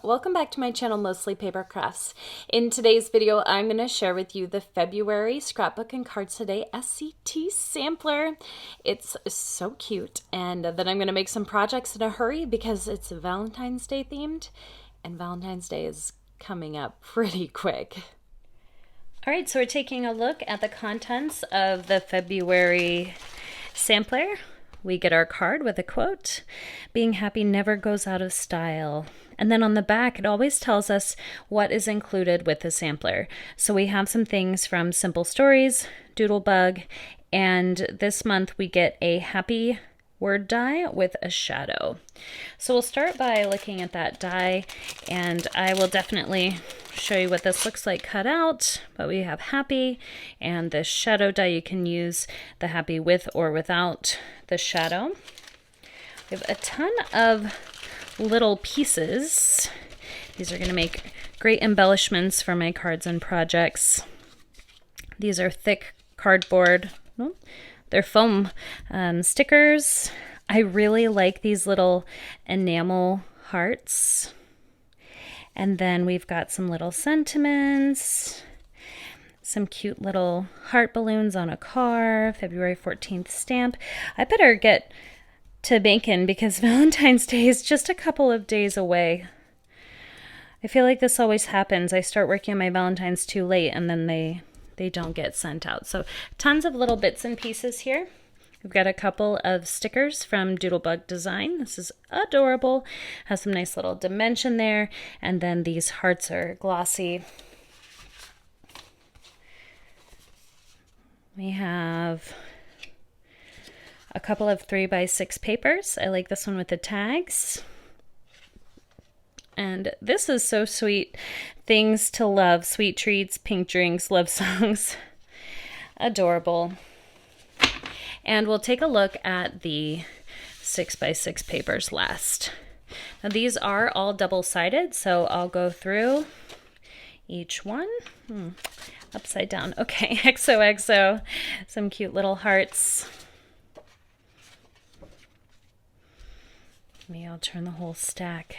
Welcome back to my channel, Mostly Paper Crafts. In today's video, I'm going to share with you the February Scrapbook and Cards Today SCT sampler. It's so cute, and then I'm going to make some projects in a hurry because it's Valentine's Day themed, and Valentine's Day is coming up pretty quick. All right, so we're taking a look at the contents of the February sampler. We get our card with a quote, "Being happy never goes out of style." And then on the back, it always tells us what is included with the sampler. So we have some things from Simple Stories, Doodlebug, and this month we get a happy word die with a shadow. So we'll start by looking at that die, and I will definitely show you what this looks like cut out. But we have happy, and the shadow die, you can use the happy with or without the shadow. We have a ton of little pieces. These are going to make great embellishments for my cards and projects. These are thick cardboard. They're foam stickers. I really like these little enamel hearts. And then we've got some little sentiments, some cute little heart balloons on a car, February 14th stamp. I better get to bacon because Valentine's Day is just a couple of days away. I feel like this always happens. I start working on my Valentine's too late and then they don't get sent out. So tons of little bits and pieces here. We've got a couple of stickers from Doodlebug Design. This is adorable. Has some nice little dimension there. And then these hearts are glossy. We have a couple of 3x6 papers. I like this one with the tags. And this is so sweet. Things to love, sweet treats, pink drinks, love songs. Adorable. And we'll take a look at the 6x6 papers last. Now these are all double-sided, so I'll go through each one. Upside down. Okay, XOXO. Some cute little hearts. Maybe I'll turn the whole stack.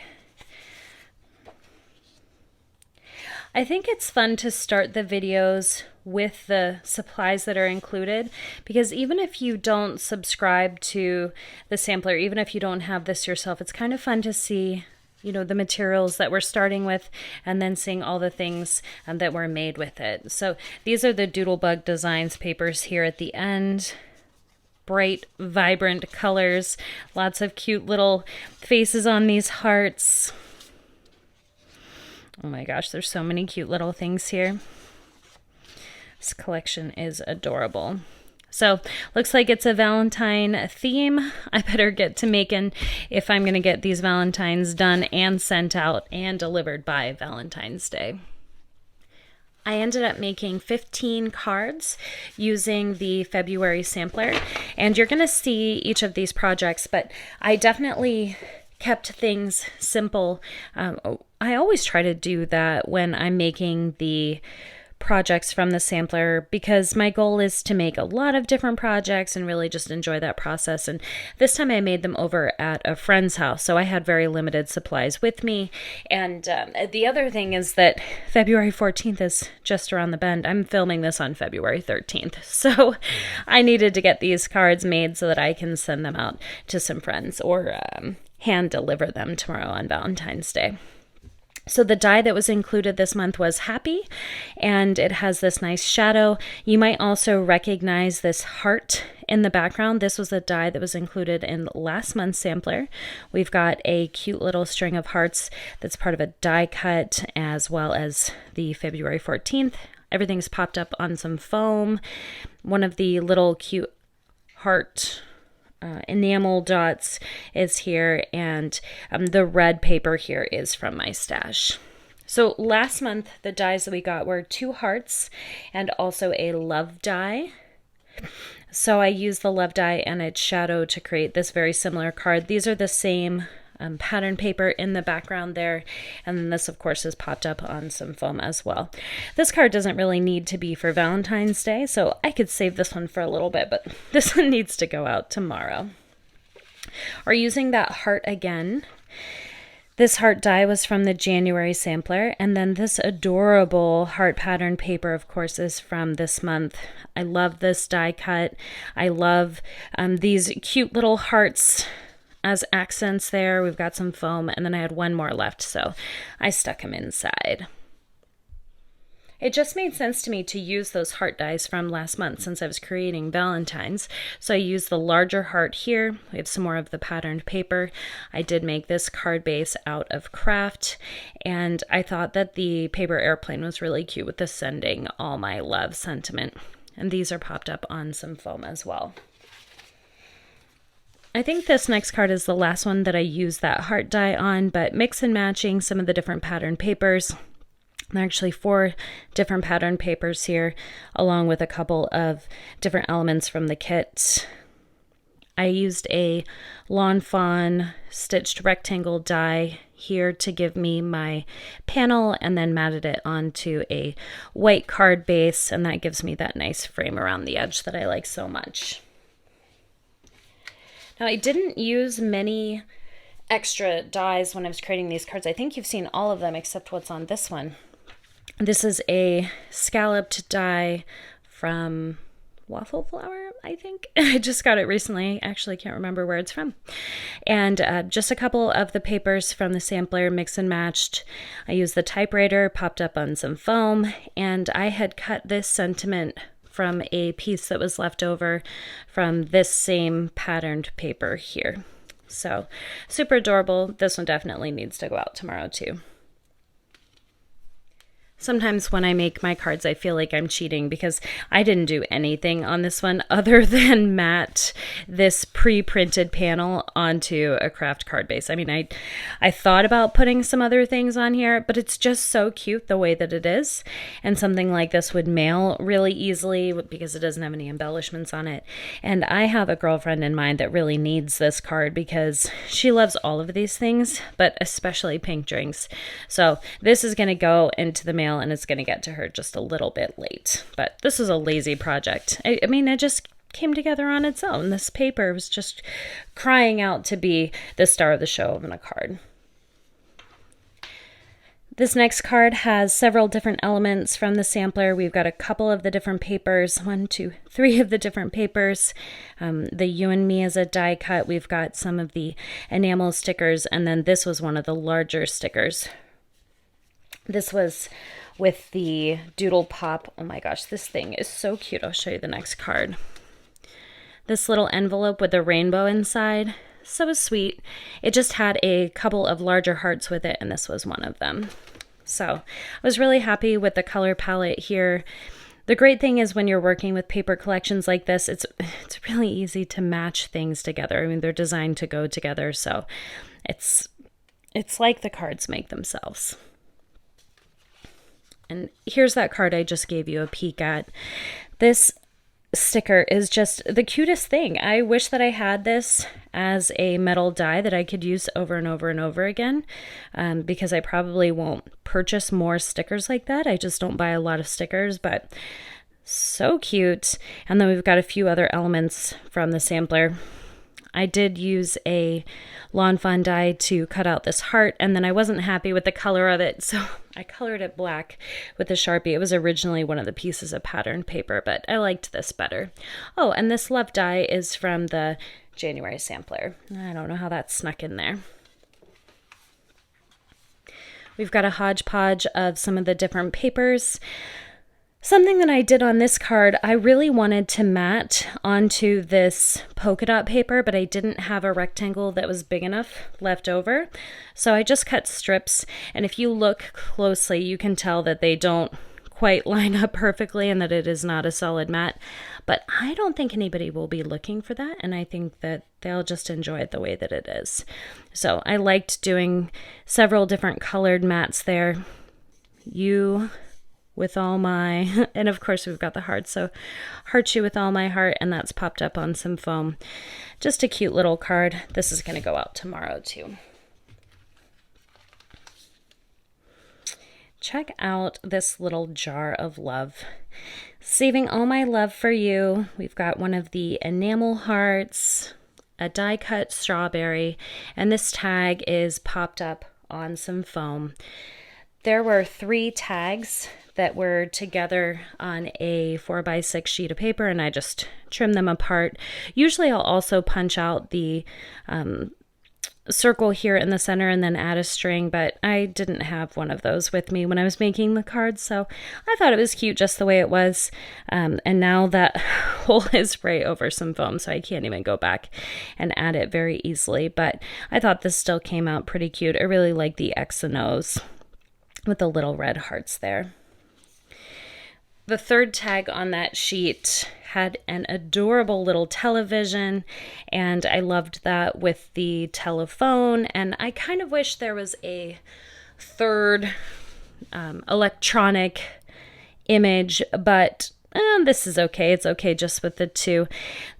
I think it's fun to start the videos with the supplies that are included, because even if you don't subscribe to the sampler, even if you don't have this yourself, it's kind of fun to see, you know, the materials that we're starting with and then seeing all the things that were made with it. So these are the Doodlebug Designs papers here at the end. Bright, vibrant colors, lots of cute little faces on these hearts. Oh my gosh, there's so many cute little things here. This collection is adorable. So, looks like it's a Valentine theme. I better get to making if I'm going to get these Valentines done and sent out and delivered by Valentine's Day. I ended up making 15 cards using the February sampler, and you're going to see each of these projects, but I definitely kept things simple. I always try to do that when I'm making the projects from the sampler, because my goal is to make a lot of different projects and really just enjoy that process. And this time I made them over at a friend's house, so I had very limited supplies with me. And the other thing is that February 14th is just around the bend. I'm filming this on February 13th, so I needed to get these cards made so that I can send them out to some friends or hand deliver them tomorrow on Valentine's Day. So the die that was included this month was Happy, and it has this nice shadow. You might also recognize this heart in the background. This was a die that was included in last month's sampler. We've got a cute little string of hearts that's part of a die cut, as well as the February 14th. Everything's popped up on some foam. One of the little cute heart enamel dots is here, and the red paper here is from my stash. So last month the dies that we got were 2 hearts and also a love die. So I used the love die and its shadow to create this very similar card. These are the same pattern paper in the background there, and then this of course is popped up on some foam as well. This card doesn't really need to be for Valentine's Day, so I could save this one for a little bit, but this one needs to go out tomorrow. We're using that heart again. This heart die was from the January sampler, and then this adorable heart pattern paper, of course, is from this month. I love this die cut. I love these cute little hearts as accents there. We've got some foam, and then I had one more left, so I stuck them inside. It just made sense to me to use those heart dies from last month since I was creating Valentine's. So I used the larger heart here. We have some more of the patterned paper. I did make this card base out of craft, and I thought that the paper airplane was really cute with the sending all my love sentiment. And these are popped up on some foam as well. I think this next card is the last one that I used that heart die on, but mix and matching some of the different pattern papers. There are actually 4 different pattern papers here, along with a couple of different elements from the kit. I used a Lawn Fawn stitched rectangle die here to give me my panel, and then matted it onto a white card base, and that gives me that nice frame around the edge that I like so much. Now, I didn't use many extra dies when I was creating these cards. I think you've seen all of them except what's on this one. This is a scalloped die from Waffle Flower, I think. I just got it recently. Actually, can't remember where it's from. And just a couple of the papers from the sampler, mix and matched. I used the typewriter, popped up on some foam, and I had cut this sentiment from a piece that was left over from this same patterned paper here. So super adorable. This one definitely needs to go out tomorrow too. Sometimes when I make my cards, I feel like I'm cheating because I didn't do anything on this one other than mat this pre-printed panel onto a craft card base. I mean, I thought about putting some other things on here, but it's just so cute the way that it is. And something like this would mail really easily because it doesn't have any embellishments on it. And I have a girlfriend in mind that really needs this card because she loves all of these things, but especially pink drinks. So this is going to go into the mail, and it's going to get to her just a little bit late. But this is a lazy project. I mean, it just came together on its own. This paper was just crying out to be the star of the show in a card. This next card has several different elements from the sampler. We've got a couple of the different papers, 1, 2, 3 of the different papers. The You and Me as a die cut. We've got some of the enamel stickers, and then this was one of the larger stickers. This was with the Doodle Pop. Oh my gosh, this thing is so cute. I'll show you the next card. This little envelope with a rainbow inside. So sweet. It just had a couple of larger hearts with it, and this was one of them. So I was really happy with the color palette here. The great thing is when you're working with paper collections like this, it's really easy to match things together. I mean, they're designed to go together, so it's like the cards make themselves. And here's that card I just gave you a peek at. This sticker is just the cutest thing. I wish that I had this as a metal die that I could use over and over and over again, because I probably won't purchase more stickers like that. I just don't buy a lot of stickers, but so cute. And then we've got a few other elements from the sampler. I did use a Lawn Fawn die to cut out this heart, and then I wasn't happy with the color of it, so I colored it black with a Sharpie. It was originally one of the pieces of patterned paper, but I liked this better. Oh, and this love die is from the January sampler. I don't know how that snuck in there. We've got a hodgepodge of some of the different papers. Something that I did on this card, I really wanted to mat onto this polka dot paper, but I didn't have a rectangle that was big enough left over. So I just cut strips, and if you look closely, you can tell that they don't quite line up perfectly and that it is not a solid mat. But I don't think anybody will be looking for that, and I think that they'll just enjoy it the way that it is. So I liked doing several different colored mats there. You with all my, and of course we've got the heart, so Heart You with All My Heart, and that's popped up on some foam. Just a cute little card. This is going to go out tomorrow too. Check out this little jar of love. Saving all my love for you. We've got one of the enamel hearts, a die cut strawberry, and this tag is popped up on some foam. There were 3 tags that were together on a 4x6 sheet of paper, and I just trimmed them apart. Usually I'll also punch out the circle here in the center and then add a string, but I didn't have one of those with me when I was making the card, so I thought it was cute just the way it was. And now that hole is spray over some foam, so I can't even go back and add it very easily, but I thought this still came out pretty cute. I really like the X and O's with the little red hearts there. The 3rd tag on that sheet had an adorable little television, and I loved that with the telephone, and I kind of wish there was a 3rd electronic image, but this is okay. It's okay just with the 2.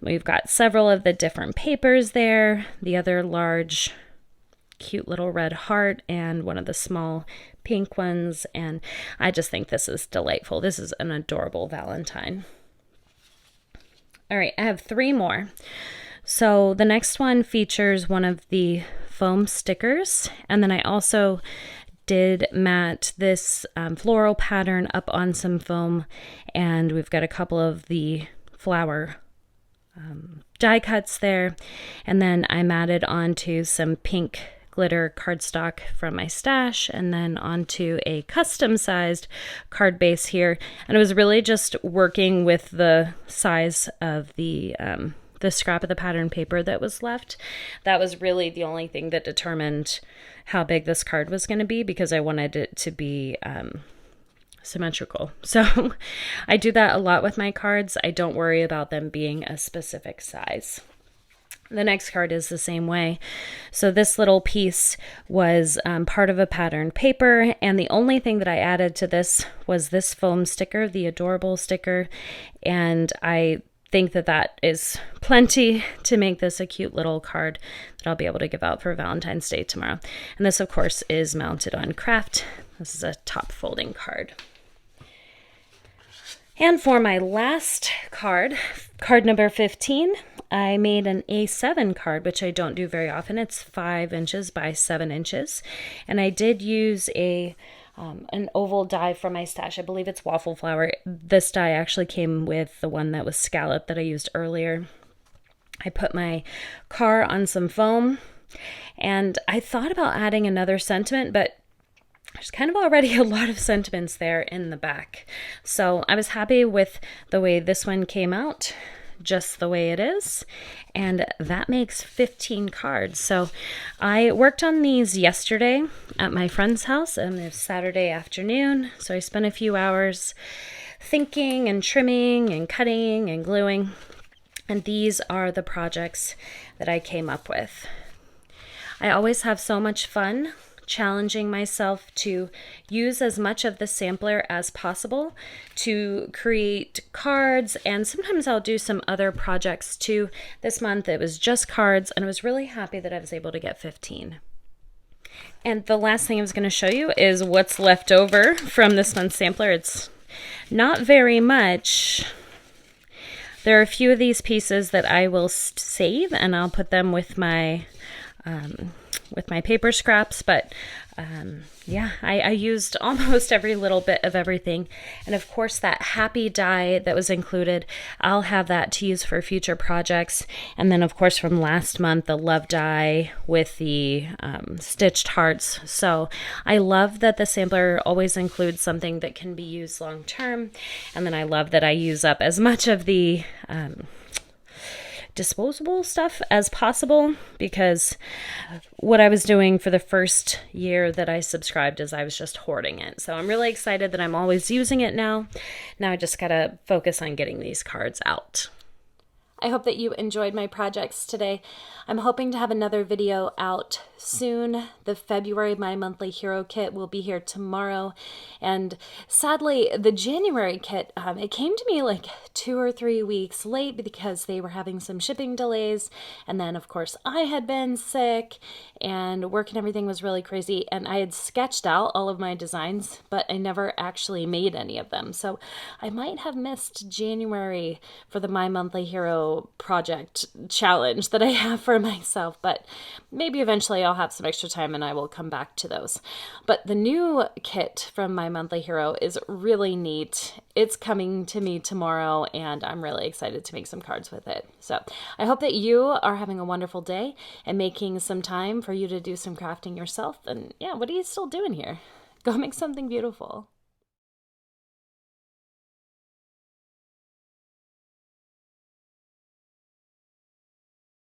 We've got several of the different papers there, the other large cute little red heart and one of the small pink ones, and I just think this is delightful. This is an adorable Valentine. All right, I have 3 more. So the next one features one of the foam stickers, and then I also did mat this floral pattern up on some foam, and we've got a couple of the flower die cuts there, and then I matted onto some pink glitter cardstock from my stash, and then onto a custom sized card base here. And it was really just working with the size of the scrap of the pattern paper that was left. That was really the only thing that determined how big this card was going to be, because I wanted it to be symmetrical. So I do that a lot with my cards. I don't worry about them being a specific size. The next card is the same way. So this little piece was part of a patterned paper, and the only thing that I added to this was this foam sticker, the adorable sticker, and I think that that is plenty to make this a cute little card that I'll be able to give out for Valentine's Day tomorrow. And this, of course, is mounted on craft. This is a top folding card. And for my last card, card number 15, I made an A7 card, which I don't do very often. It's 5 inches by 7 inches. And I did use an oval die from my stash. I believe it's waffle flower. This die actually came with the one that was scalloped that I used earlier. I put my car on some foam, and I thought about adding another sentiment, but there's kind of already a lot of sentiments there in the back. So I was happy with the way this one came out, just the way it is, and that makes 15 cards. So I worked on these yesterday at my friend's house, and it was Saturday afternoon, so I spent a few hours thinking and trimming and cutting and gluing, and these are the projects that I came up with. I always have so much fun challenging myself to use as much of the sampler as possible to create cards, and sometimes I'll do some other projects too. This month it was just cards, and I was really happy that I was able to get 15. And the last thing I was going to show you is what's left over from this month's sampler. It's not very much. There are a few of these pieces that I will save, and I'll put them with my paper scraps, but yeah, I used almost every little bit of everything. And of course, that happy die that was included, I'll have that to use for future projects. And then of course from last month, the love die with the stitched hearts. So I love that the sampler always includes something that can be used long term. And then I love that I use up as much of the disposable stuff as possible, because what I was doing for the first year that I subscribed is I was just hoarding it. So I'm really excited that I'm always using it now. Now I just gotta focus on getting these cards out. I hope that you enjoyed my projects today. I'm hoping to have another video out soon. The February My Monthly Hero kit will be here tomorrow. And sadly, the January kit, it came to me like 2 or 3 weeks late because they were having some shipping delays. And then, of course, I had been sick and work and everything was really crazy. And I had sketched out all of my designs, but I never actually made any of them. So I might have missed January for the My Monthly Hero hero project challenge that I have for myself, but maybe eventually I'll have some extra time and I will come back to those. But the new kit from my monthly hero is really neat. It's coming to me tomorrow and I'm really excited to make some cards with it. So I hope that you are having a wonderful day and making some time for you to do some crafting yourself. And yeah, what are you still doing here? Go make something beautiful.